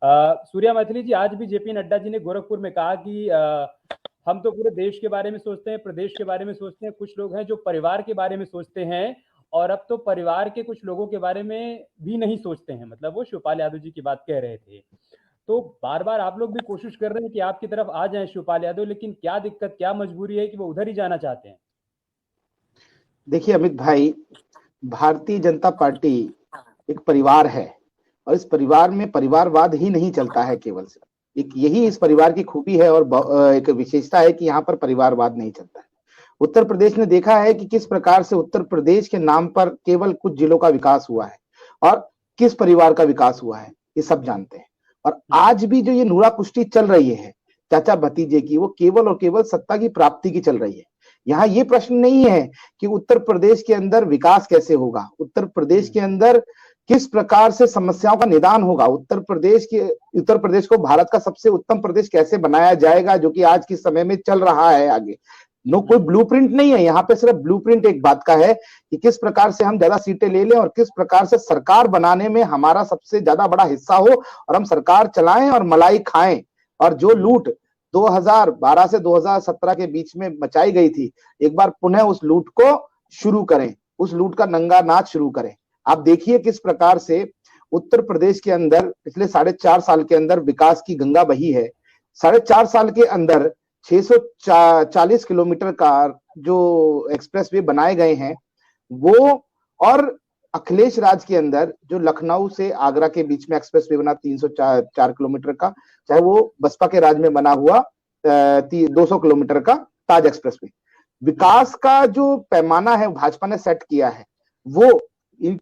सूर्या मैथिली जी, आज भी जेपी नड्डा जी ने गोरखपुर में कहा कि हम तो पूरे देश के बारे में सोचते हैं, प्रदेश के बारे में सोचते हैं, कुछ लोग हैं जो परिवार के बारे में सोचते हैं और अब तो परिवार के कुछ लोगों के बारे में भी नहीं सोचते हैं। मतलब वो शिवपाल यादव जी की बात कह रहे थे। तो बार बार आप लोग भी कोशिश कर रहे हैं कि आपकी तरफ आ जाए शिवपाल यादव, लेकिन क्या दिक्कत, क्या मजबूरी है कि वो उधर ही जाना चाहते हैं? देखिए अमित भाई, भारतीय जनता पार्टी एक परिवार है और इस परिवार में परिवारवाद ही नहीं चलता है केवल से। एक यही इस परिवार की खूबी है और एक विशेषता है कि यहाँ पर परिवारवाद नहीं चलता है। उत्तर प्रदेश ने देखा है कि किस प्रकार से उत्तर प्रदेश के नाम पर केवल कुछ जिलों का विकास हुआ है और किस परिवार का विकास हुआ है, ये सब जानते हैं। और आज भी जो ये नूरा कुश्ती चल रही है चाचा भतीजे की, वो केवल और केवल सत्ता की प्राप्ति की चल रही है। यहाँ ये प्रश्न नहीं है कि उत्तर प्रदेश के अंदर विकास कैसे होगा, उत्तर प्रदेश के अंदर किस प्रकार से समस्याओं का निदान होगा, उत्तर प्रदेश को भारत का सबसे उत्तम प्रदेश कैसे बनाया जाएगा, जो कि आज के समय में चल रहा है आगे। कोई ब्लूप्रिंट नहीं है यहाँ पे, सिर्फ ब्लूप्रिंट एक बात का है कि किस प्रकार से हम ज्यादा सीटें ले लें और किस प्रकार से सरकार बनाने में हमारा सबसे ज्यादा बड़ा हिस्सा हो और हम सरकार चलाएं और मलाई खाएं। और जो लूट 2012 से 2017 के बीच में मचाई गई थी, एक बार पुनः उस लूट को शुरू करें, उस लूट का नंगा नाच शुरू करें। आप देखिए किस प्रकार से उत्तर प्रदेश के अंदर पिछले 4.5 साल के अंदर विकास की गंगा बही है। 4.5 साल के अंदर 640 किलोमीटर का जो एक्सप्रेसवे बनाए गए हैं वो, और अखिलेश राज के अंदर जो लखनऊ से आगरा के बीच में एक्सप्रेसवे बना 304 किलोमीटर का, चाहे वो बसपा के राज में बना हुआ 200 किलोमीटर का ताज एक्सप्रेसवे, विकास का जो पैमाना है भाजपा ने सेट किया है वो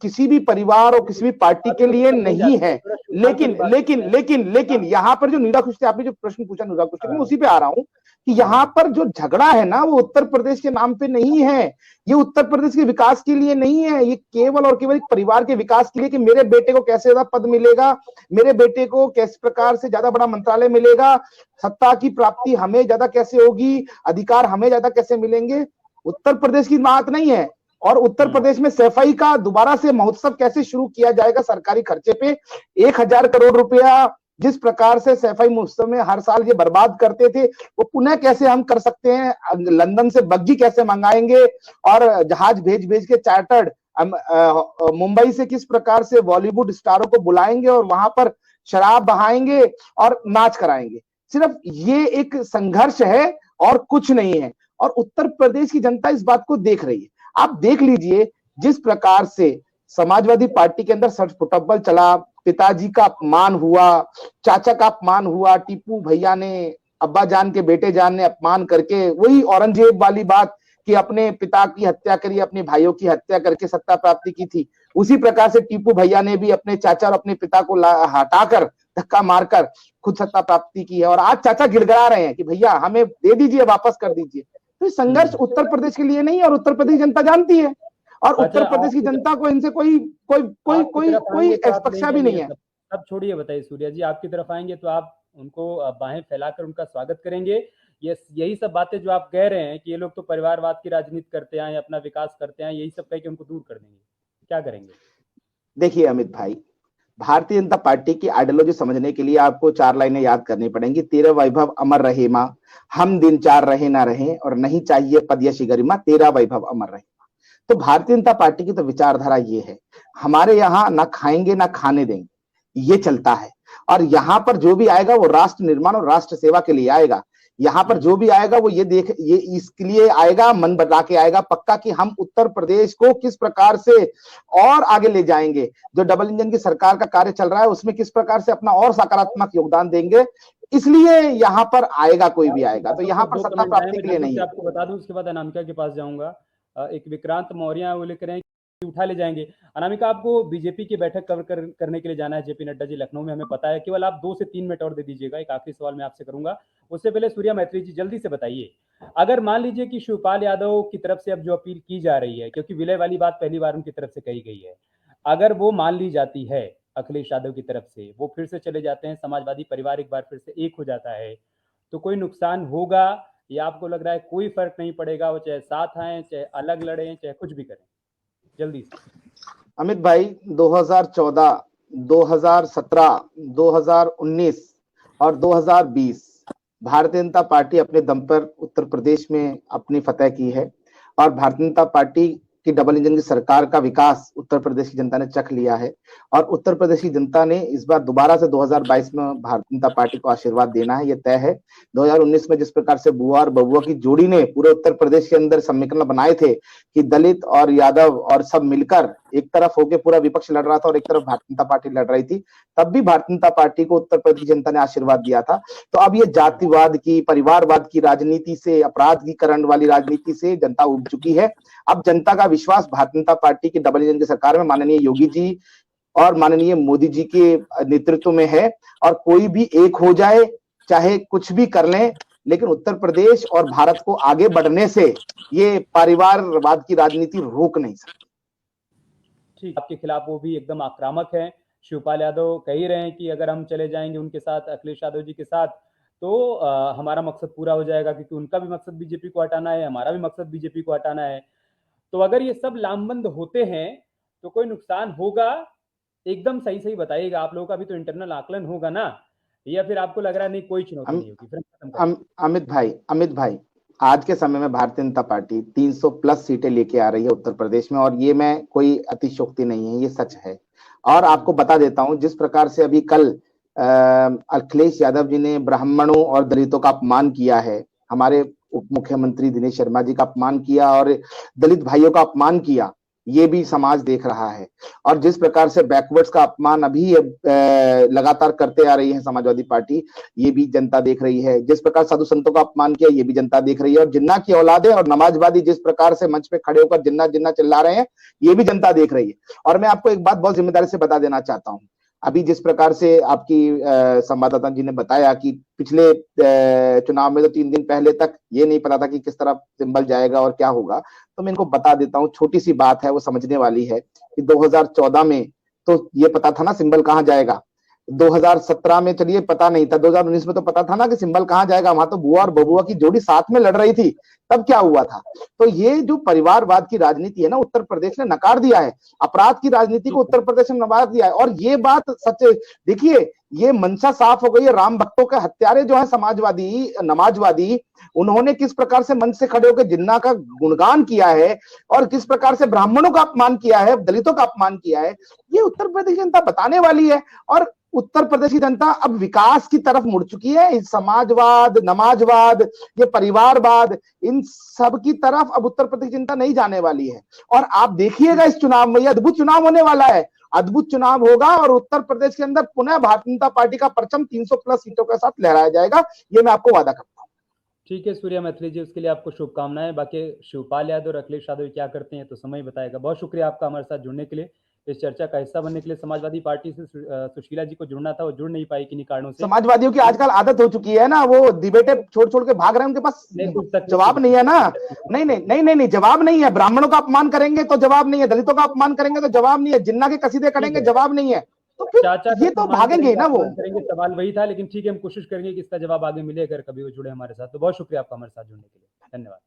किसी भी परिवार और किसी भी पार्टी के लिए नहीं है। लेकिन यहाँ पर जो नीरा कुश्ती, आपने जो प्रश्न पूछा नीरा कुश्ती, मैं उसी पे आ रहा हूँ कि यहाँ पर जो झगड़ा है ना, वो उत्तर प्रदेश के नाम पे नहीं है, ये उत्तर प्रदेश के विकास के लिए नहीं है, ये केवल और केवल एक परिवार के विकास के लिए कि मेरे बेटे को कैसे ज्यादा पद मिलेगा, मेरे बेटे को किस प्रकार से ज्यादा बड़ा मंत्रालय मिलेगा, सत्ता की प्राप्ति हमें ज्यादा कैसे होगी, अधिकार हमें ज्यादा कैसे मिलेंगे। उत्तर प्रदेश की बात नहीं है। और उत्तर प्रदेश में सफाई का दोबारा से महोत्सव कैसे शुरू किया जाएगा सरकारी खर्चे पे, 1000 करोड़ रुपया जिस प्रकार से सफाई महोत्सव में हर साल ये बर्बाद करते थे, वो पुनः कैसे हम कर सकते हैं, लंदन से बग्गी कैसे मंगाएंगे और जहाज भेज भेज के चार्टर्ड मुंबई से किस प्रकार से बॉलीवुड स्टारों को बुलाएंगे और वहां पर शराब बहाएंगे और नाच कराएंगे। सिर्फ ये एक संघर्ष है और कुछ नहीं है, और उत्तर प्रदेश की जनता इस बात को देख रही है। आप देख लीजिए जिस प्रकार से समाजवादी पार्टी के अंदर सट फुटबॉल चला, पिताजी का अपमान हुआ, चाचा का अपमान हुआ, टीपू भैया ने अब्बा जान के बेटे जान ने अपमान करके वही औरंगजेब वाली बात कि अपने पिता की हत्या करी, अपने भाइयों की हत्या करके सत्ता प्राप्ति की थी, उसी प्रकार से टीपू भैया ने भी अपने चाचा और अपने पिता को हटाकर धक्का मारकर खुद सत्ता प्राप्ति की है। और आज चाचा गिड़गिड़ा रहे हैं कि भैया हमें दे दीजिए, वापस कर दीजिए। तो संघर्ष उत्तर प्रदेश के लिए नहीं है और उत्तर प्रदेश जनता जानती है, और उत्तर प्रदेश की जनता को इनसे कोई अपेक्षा भी नहीं है। अब छोड़िए, बताइए सूर्या जी, आपकी तरफ आएंगे तो आप उनको बाहें फैलाकर उनका स्वागत करेंगे। यही सब बातें जो आप कह रहे हैं कि ये लोग तो परिवारवाद की राजनीति करते हैं, अपना विकास करते हैं, यही सब कह के उनको दूर कर देंगे, क्या करेंगे? देखिए अमित भाई, भारतीय जनता पार्टी की आइडियोलॉजी समझने के लिए आपको 4 लाइनें याद करनी पड़ेंगी। तेरा वैभव अमर रहे मां, हम दिन 4 रहे ना रहे, और नहीं चाहिए पद यश गरिमा, तेरा वैभव अमर रहे। तो भारतीय जनता पार्टी की तो विचारधारा ये है, हमारे यहाँ ना खाएंगे ना खाने देंगे, ये चलता है। और यहाँ पर जो भी आएगा वो राष्ट्र निर्माण और राष्ट्र सेवा के लिए आएगा। यहाँ पर जो भी आएगा वो ये इसके लिए आएगा, मन बदला के आएगा पक्का कि हम उत्तर प्रदेश को किस प्रकार से और आगे ले जाएंगे, जो डबल इंजन की सरकार का कार्य चल रहा है उसमें किस प्रकार से अपना और सकारात्मक योगदान देंगे, इसलिए यहाँ पर आएगा, कोई भी आएगा। तो यहाँ पर सत्ता प्राप्ति के लिए नहीं है। आपको बता दूं, उसके बाद अनामिका के पास जाऊंगा। एक विक्रांत मौर्य वो लेकर हैं कि उठा ले जाएंगे। अनामिका, आपको बीजेपी की बैठक कवर करने के लिए जाना है जेपी नड्डा जी लखनऊ में, हमें पता है। केवल आप 2 से 3 मिनट और दे दीजिएगा, एक आखिरी सवाल मैं आपसे करूंगा। उससे पहले सूर्या मैत्री जी जल्दी से बताइए, अगर मान लीजिए कि शिवपाल यादव की तरफ से अब जो अपील की जा रही है, क्योंकि विलय वाली बात पहली बार उनकी तरफ से कही गई है, अगर वो मान ली जाती है अखिलेश यादव की तरफ से, वो फिर से चले जाते हैं, समाजवादी परिवार एक बार फिर से एक हो जाता है, तो कोई नुकसान होगा या आपको लग रहा है कोई फर्क नहीं पड़ेगा, वो चाहे साथ आए, चाहे अलग लड़े, चाहे कुछ भी करें? जल्दी से। अमित भाई, 2014 2017, 2019 और 2020 भारतीय जनता पार्टी अपने दम पर उत्तर प्रदेश में अपनी फतह की है और भारतीय जनता पार्टी की डबल इंजन की सरकार का विकास उत्तर प्रदेश की जनता ने चख लिया है और उत्तर प्रदेश की जनता ने इस बार दोबारा से 2022 में भारतीय जनता पार्टी को आशीर्वाद देना है, ये तय है। 2019 में जिस प्रकार से बुआ और बबुआ की जोड़ी ने पूरे उत्तर प्रदेश के अंदर समीकरण बनाए थे कि दलित और यादव और सब मिलकर एक तरफ होकर पूरा विपक्ष लड़ रहा था और एक तरफ भारतीय जनता पार्टी लड़ रही थी, तब भी भारतीय जनता पार्टी को उत्तर प्रदेश की जनता ने आशीर्वाद दिया था। तो अब ये जातिवाद की, परिवारवाद की राजनीति से, अपराधीकरण वाली राजनीति से जनता उब चुकी है। अब जनता का विश्वास भारतीय जनता पार्टी की डबल इंजन की सरकार में माननीय योगी जी और माननीय मोदी जी के नेतृत्व में है और कोई भी एक हो जाए, चाहे कुछ भी कर लें, लेकिन उत्तर प्रदेश और भारत को आगे बढ़ने से ये परिवारवाद की राजनीति रोक नहीं सकती। ठीक, आपके खिलाफ वो भी एकदम आक्रामक है। शिवपाल यादव कह ही रहे हैं कि अगर हम चले जाएंगे उनके साथ, अखिलेश यादव जी के साथ, तो हमारा मकसद पूरा हो जाएगा, क्योंकि उनका भी मकसद बीजेपी को हटाना है, हमारा भी मकसद बीजेपी को हटाना है। तो अगर ये सब लामबंद होते हैं तो कोई नुकसान होगा? एकदम सही सही बताइएगा, आप लोगों का भी तो इंटरनल आकलन होगा ना, या फिर आपको लग रहा है नहीं कोई चुनौती नहीं होगी? फिर खत्म करें। अमित भाई, आज के समय में भारतीय जनता पार्टी 300 प्लस सीटें लेके आ रही है उत्तर प्रदेश में और ये मैं कोई अतिशयोक्ति नहीं है, ये सच है। और आपको बता देता हूं, जिस प्रकार से अभी कल अखिलेश यादव जी ने ब्राह्मणों और दलितों का अपमान किया है, हमारे उप मुख्यमंत्री दिनेश शर्मा जी का अपमान किया और दलित भाइयों का अपमान किया, ये भी समाज देख रहा है। और जिस प्रकार से बैकवर्ड्स का अपमान अभी लगातार करते आ रही है समाजवादी पार्टी, ये भी जनता देख रही है। जिस प्रकार साधु संतों का अपमान किया, ये भी जनता देख रही है। और जिन्ना की औलादे और नमाजवादी जिस प्रकार से मंच पे खड़े होकर जिन्ना जिन्ना चिल्ला रहे हैं, ये भी जनता देख रही है। और मैं आपको एक बात बहुत जिम्मेदारी से बता देना चाहता हूँ, अभी जिस प्रकार से आपकी संवाददाता जी ने बताया कि पिछले चुनाव में तो 3 दिन पहले तक ये नहीं पता था कि किस तरह सिंबल जाएगा और क्या होगा, तो मैं इनको बता देता हूँ, छोटी सी बात है, वो समझने वाली है कि 2014 में तो ये पता था ना सिंबल कहाँ जाएगा, 2017 में चलिए पता नहीं था, 2019 में तो पता था ना कि सिंबल कहाँ जाएगा। वहां तो बुआ और बबुआ की जोड़ी साथ में लड़ रही थी, तब क्या हुआ था। तो ये जो परिवारवाद की राजनीति है ना, उत्तर प्रदेश ने नकार दिया है। अपराध की राजनीति को उत्तर प्रदेश ने नकार दिया है और ये बात सच है। देखिए, ये मंशा साफ हो गई है। राम भक्तों के हत्यारे जो है समाजवादी, नमाजवादी, उन्होंने किस प्रकार से मंच से खड़े होकर जिन्ना का गुणगान किया है और किस प्रकार से ब्राह्मणों का अपमान किया है, दलितों का अपमान किया है, ये उत्तर प्रदेश की जनता बताने वाली है। और उत्तर प्रदेश की जनता अब विकास की तरफ मुड़ चुकी है। इस समाजवाद, नमाजवाद, ये परिवारवाद, इन सब की तरफ अब उत्तर प्रदेश की जनता नहीं जाने वाली है। और आप देखिएगा इस चुनाव में, ये अद्भुत चुनाव होने वाला है, अद्भुत चुनाव होगा और उत्तर प्रदेश के अंदर पुनः भारतीय जनता पार्टी का परचम 300 प्लस सीटों के साथ लहराया जाएगा, ये मैं आपको वादा करता हूँ। ठीक है सूर्या मैथिली जी, उसके लिए आपको शुभकामनाएं। बाकी शिवपाल यादव और अखिलेश यादव क्या करते हैं तो समय बताएगा। बहुत शुक्रिया आपका हमारे साथ जुड़ने के लिए, इस चर्चा का हिस्सा बनने के लिए। समाजवादी पार्टी से सुशीला जी को जुड़ना था, वो जुड़ नहीं पाई किन्हीं कारणों से। समाजवादियों की आजकल आदत हो चुकी है ना, वो डिबेटे छोड़ छोड़ के भाग रहे हैं, उनके पास जवाब नहीं है ना। नहीं, जवाब नहीं है। ब्राह्मणों का अपमान करेंगे तो जवाब नहीं है, दलितों का अपमान करेंगे तो जवाब नहीं है, जिन्ना के कसीदे करेंगे जवाब नहीं है, तो फिर ये तो भागेंगे ना वो। सवाल वही था, लेकिन ठीक है, हम कोशिश करेंगे कि इसका जवाब आगे मिले अगर कभी वो जुड़े हमारे साथ। तो बहुत शुक्रिया आपका हमारे साथ जुड़ने के लिए, धन्यवाद।